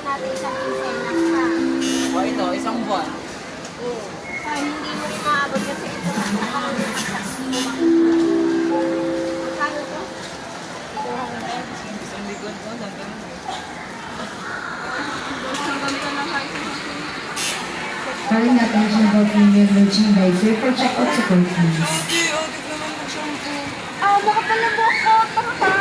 natin isang kinsenas pa. O ito, isang buwan. Oo. Kaya hindi mo rin maabot kasi ito na nakakasaksin mo ba? Magkano to? 200. Isang likod ko, hanggang Calling attention about premium merchandiser for checkout support please. Ah, baka pala buhok ko. Tama ka.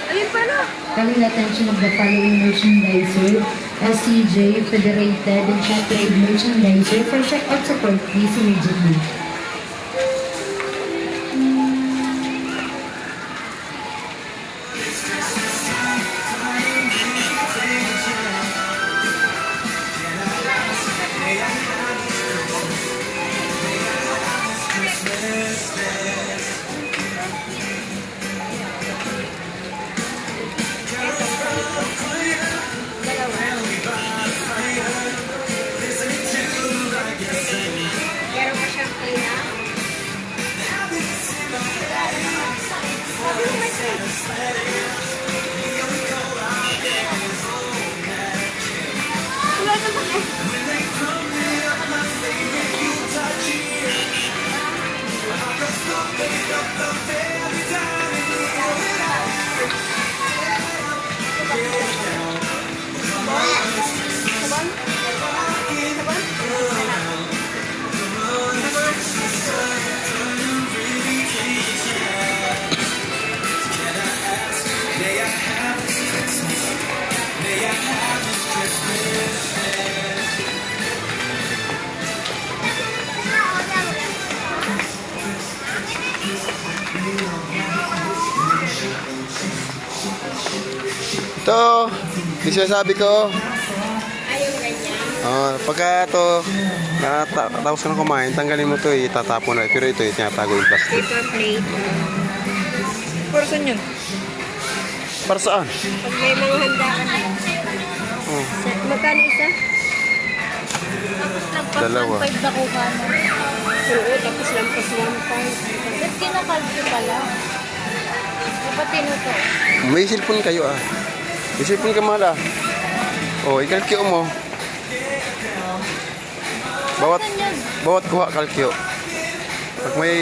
Ayun pala. Calling attention of the following merchandiser, SCJ, Federated, and Trade Merchandiser for checkout support please immediately. Meron pa siyang kaya. Wala naman eh. Ito, yung sinasabi ko. Ayaw ganyan. Pagka ito, tapos ka na kumain, tanggalin mo ito, itatapon na. Pero ito, tinatago yung plastic. Paper plate. person yun. Para saan? Pag may mga handaan. Oh, Magkano isa? Tapos lagpas Dalawa. 1.5 na kuha mo. Oo, tapos lagpas 1.5. Ba't kinakalki pala? Dapat tinuto. may cellphone kayo ah. May cellphone ka mahal ah. Oh, ikalkyo mo. Bawat kuha kalkyo. Pag may...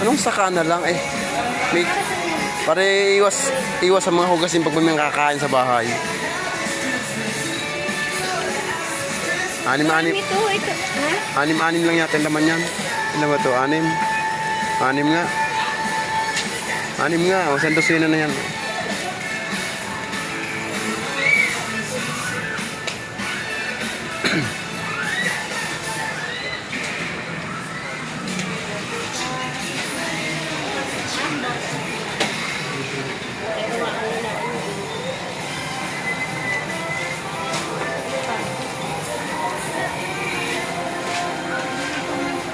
Anong saka na lang eh. May... Pare iwas sa mga hugasin pag may mga kakain sa bahay. Anim-anim. Ito. Ha? Anim-anim lang yata yung laman yan. Ilan ba ito? Anim? Anim nga. Anim nga. O, sandosina na yan.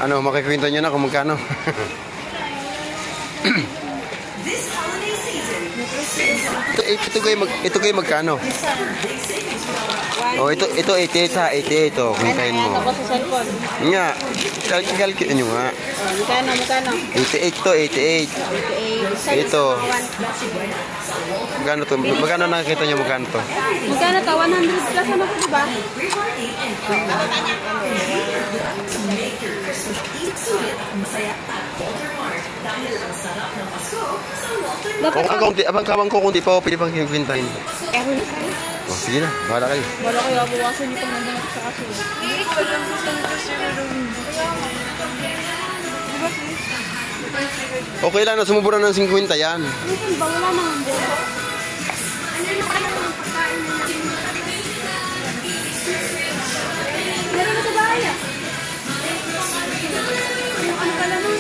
Ano, makikwento nyo na kung magkano. ito kayo magkano? Oh, ito 88 ha, 88 oh, kuntahin mo. Ako sa cellphone. Nga, calculate nyo nga. Magkano? 88 to, 88. Ito. Magkano to? Magkano nakikita nyo magkano to? Magkano to? 100 plus ano ko, diba? Abang kawang ko kung di pa, pwede pang kwintahin. Oh, sige na, bahala kayo. Wala kaya buwasan niyo kung nandun ako sa kaso. Okay lang na, sumubura ng 50 yan. Ba, wala naman din. Ano yung kaya ng pagkain mo na? Meron na sa bahay ah. Ano pala nun?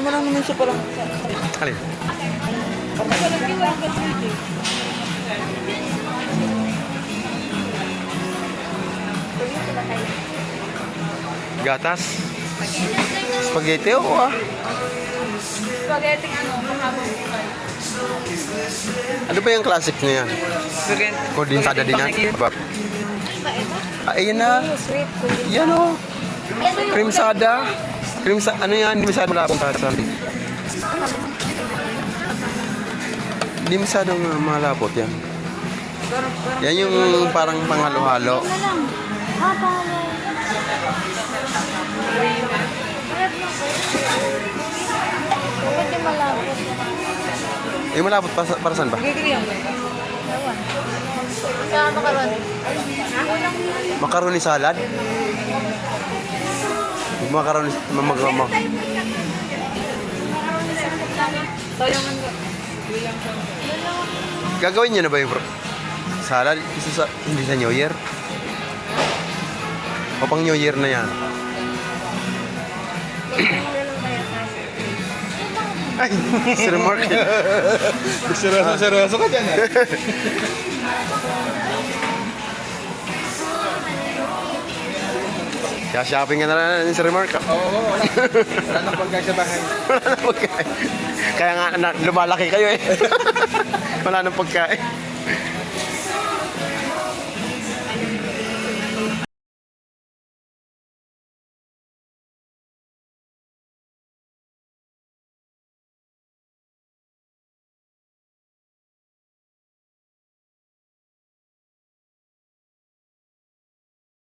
mo lang naman siya parang... Alin? Gatas? Spaghetti o Spaghetti ano, mahabang buhay. Ano ba yung classic niya yan? Kondensada din yan? Apa? Ano ba ito? Ayan na. Sweet. Yan o. Ito yung Cream sada. Ano yan? Hindi masyado malapong para Hindi masyado malapot yan. Yan yung parang panghalo-halo. na lang. Palo. Bakit yung malapot? Eh, malapot para saan ba? Gagawin mo. Sa makaron. Macaroni salad? Macaroni... Sayangan ka. Gagawin niyo na ba yung salad? Hindi sa New Year? O pang New Year na yan? Ay, Sir Mark. Seryoso ka dyan eh. Kaya shopping ka na lang ni Sir Mark. Oo, wala. Wala nang pagkain sa bahay. Wala nang pagkain. Kaya nga lumalaki kayo eh. Wala nang pagkain.